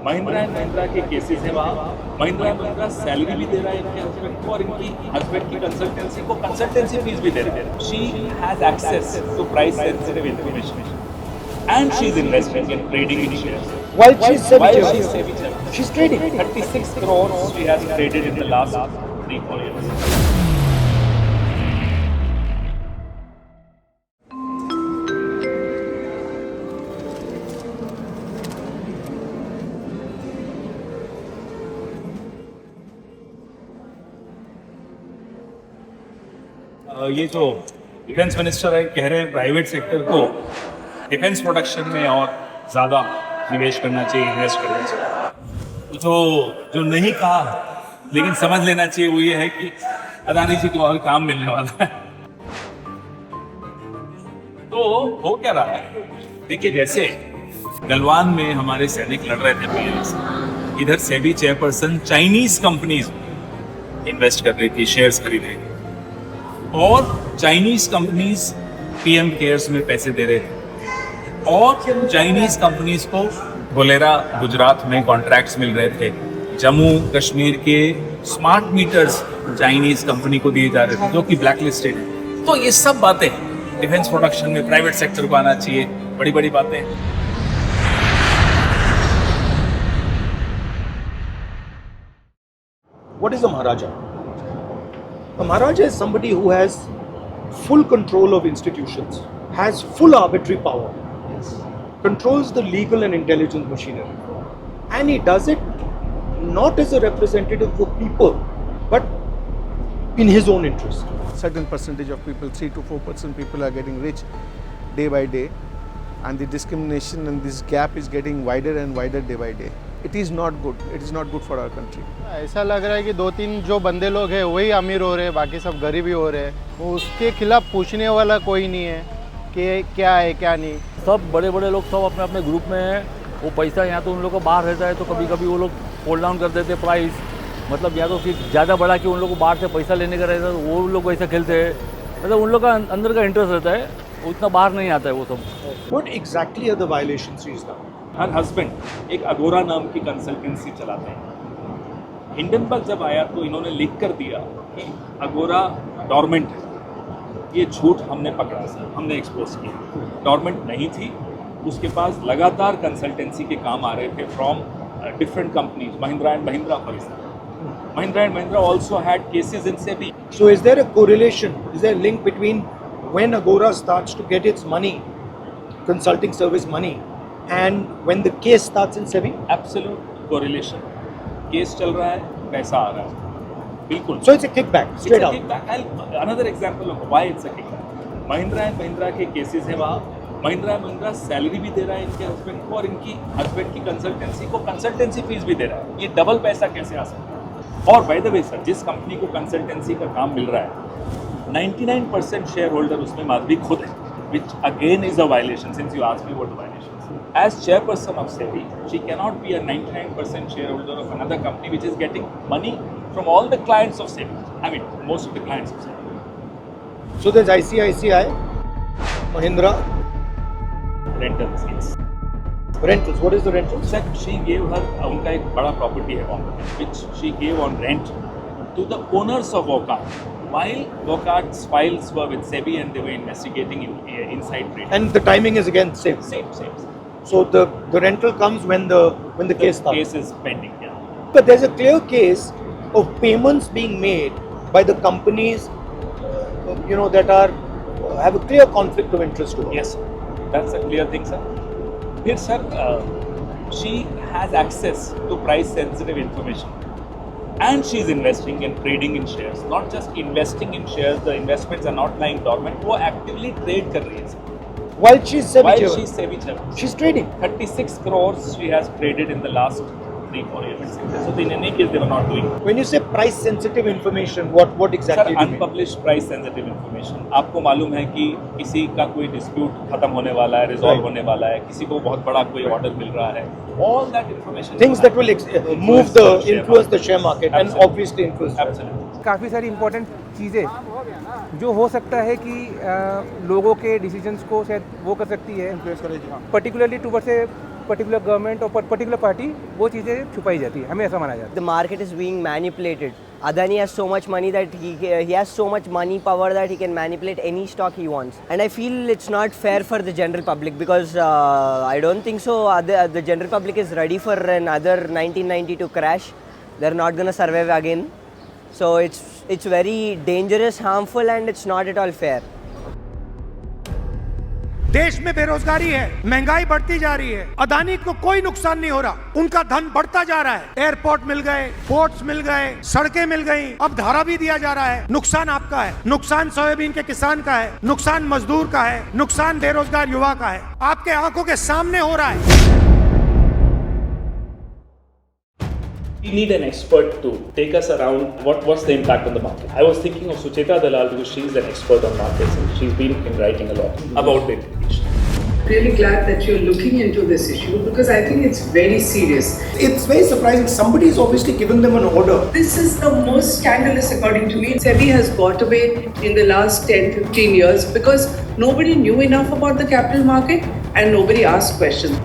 Mahindra and Mahindra के cases है वहाँ। महिंद्रा एंड महिंद्रा सैलरी भी दे रहा है इनके हस्बैंड को और इनकी हस्बैंड की कंसल्टेंसी को कंसल्टेंसी फीस भी दे रहे हैं। She has access to price sensitive information and she's investing in trading in shares. While she's While SEBI she's chairman. SEBI She's trading. 36 crores she has traded in the last 3-4 years. ये जो defence minister है कह रहे हैं private sector को defence production में और ज़्यादा निवेश करना चाहिए, इन्वेस्ट करना चाहिए। जो नहीं कहा लेकिन समझ लेना चाहिए वो ये है कि अदानी जी को और काम मिलने वाला है। तो हो क्या रहा है, देखिए जैसे गलवान में हमारे सैनिक लड़ रहे थे पीएम से, इधर SEBI chairperson Chinese companies invest कर रही थी, शेयर्स खरीद रही थी और चाइनीज कंपनीज पीएम केयर्स में पैसे दे रहे थे और चाइनीज कंपनीज को बोलेरा गुजरात में कॉन्ट्रैक्ट्स मिल रहे थे। जम्मू कश्मीर के स्मार्ट मीटर्स चाइनीज कंपनी को दिए जा रहे थे जो कि ब्लैक लिस्टेड है। तो ये सब बातें डिफेंस प्रोडक्शन में प्राइवेट सेक्टर को आना चाहिए, बड़ी बड़ी बातें। What is a Maharaja? A Maharaja is somebody who has full control of institutions, has full arbitrary power, controls the legal and intelligence machinery. And he does it not as a representative of people, but in his own interest. Certain percentage of people, 3 to 4% people are getting rich day by day, and the discrimination and this gap is getting wider and wider day by day. It is not good. It is not good for our country. ऐसा लग रहा है कि 2-3 जो बंदे लोग हैं वही अमीर हो रहे हैं, बाकी सब गरीब ही हो रहे हैं। वो उसके खिलाफ पूछने वाला कोई नहीं है कि क्या है क्या नहीं। सब बड़े बड़े लोग सब अपने अपने ग्रुप में हैं। वो पैसा या तो उन लोगों को बाहर रहता है तो कभी कभी वो लोग पुल डाउन कर देते प्राइस, मतलब या तो फिर ज़्यादा बढ़ा कि उन लोगों को बाहर से पैसा लेने का रहता है तो वो लोग वैसा खेलते हैं। मतलब उन लोग का अंदर का इंटरेस्ट रहता है, उतना बाहर नहीं आता है वो सब। What exactly are the violations he's done? Her husband एक अगोरा नाम की कंसल्टेंसी चलाते हैं। हिंडनबर्ग जब आया तो इन्होंने लिख कर दिया कि अगोरा डॉर्मेंट है। ये झूठ हमने पकड़ा सर, हमने एक्सपोज किया। डॉर्मेंट नहीं थी, उसके पास लगातार कंसल्टेंसी के काम आ रहे थे from different companies, Mahindra and Mahindra for example. Mahindra and Mahindra also had cases in SEBI. So is there a correlation? Is there a link between when Agora starts to get its money, consulting service money, and when the case starts in SEBI? Absolute correlation. Case चल रहा है, पैसा आ रहा है, बिल्कुल। So it's a kickback, straight up. Another example of why it's a kickback. Mahindra and Mahindra के cases है वहाँ। महिंद्रा एंड महिंद्रा सैलरी भी दे रहा है इनके हस्बैंड को और इनकी हस्बैंड की कंसल्टेंसी को कंसल्टेंसी फीस भी दे रहा है। ये डबल पैसा कैसे आ सकता है? और बाय द वे सर, जिस कंपनी को कंसल्टेंसी का काम मिल रहा है 99% शेयर होल्डर उसमें माधवी खुद है, which again is a violation since you asked me what the violations. As chairperson of SEBI, she cannot be a 99% shareholder of another company which is getting money from all the clients of SEBI. I mean, most of the clients of SEBI. So there's ICICI, Mahindra, Rentals, yes. rentals. What is the rentals? Sir, she gave her, उनका एक बड़ा property है वहाँ पे, which she gave on rent to the owners of Wockhardt. While Wockhart's files were with SEBI and they were investigating inside trading. And the timing is again same. Same. So the rental comes when the case starts. Case is pending, yeah. But there's a clear case of payments being made by the companies, that have a clear conflict of interest to her. Yes, that's a clear thing, sir. Here, sir, she has access to price-sensitive information, and she's investing and trading in shares. Not just investing in shares; the investments are not lying dormant. वो actively trade कर रही है, sir. While she's SEBI While chairman. she's SEBI chairman. She's trading. 36 crores she has traded in the last 3-4 years. So in any case, they were not doing. When you say price-sensitive information, what exactly sir, do you mean? Unpublished price sensitive information. आपको मालूम है कि किसी का कोई dispute खत्म होने वाला है, रिजॉल्व होने वाला है, किसी को बहुत बड़ा कोई ऑर्डर मिल रहा है, all that information, Things that will influence the share market and obviously influence. Absolutely. काफ़ी सारी इम्पोर्टेंट चीज़ें जो हो सकता है कि लोगों के डिसीजंस को शायद वो कर सकती है, particularly towards a particular government और पर्टिकुलर पार्टी वो चीज़ें छुपाई जाती है, हमें ऐसा माना जाता है. The market is being manipulated. Adani has so much money that he has so much money power that he can manipulate any stock he wants. And I feel it's not fair for the general public because I don't think so. The general public is ready for another 1992 crash. They're not gonna survive again. So it's very dangerous, harmful, and it's not at all fair. देश में बेरोजगारी है, महंगाई बढ़ती जा रही है, अदानी को कोई नुकसान नहीं हो रहा, उनका धन बढ़ता जा रहा है. एयरपोर्ट मिल गए, पोर्ट्स मिल गए, सड़कें मिल गई, अब धारा भी दिया जा रहा है. नुकसान आपका है, नुकसान सोयाबीन के किसान का है, नुकसान मजदूर का है, नुकसान बेरोजगार युवा का है. आपके आंखों के सामने हो रहा है. We need an expert to take us around what's the impact on the market. I was thinking of Sucheta Dalal because she's an expert on markets and she's been writing a lot about the implications. Really glad that you're looking into this issue because I think it's very serious. It's very surprising. Somebody is obviously given them an order. This is the most scandalous according to me. SEBI has got away in the last 10-15 years because nobody knew enough about the capital market and nobody asked questions.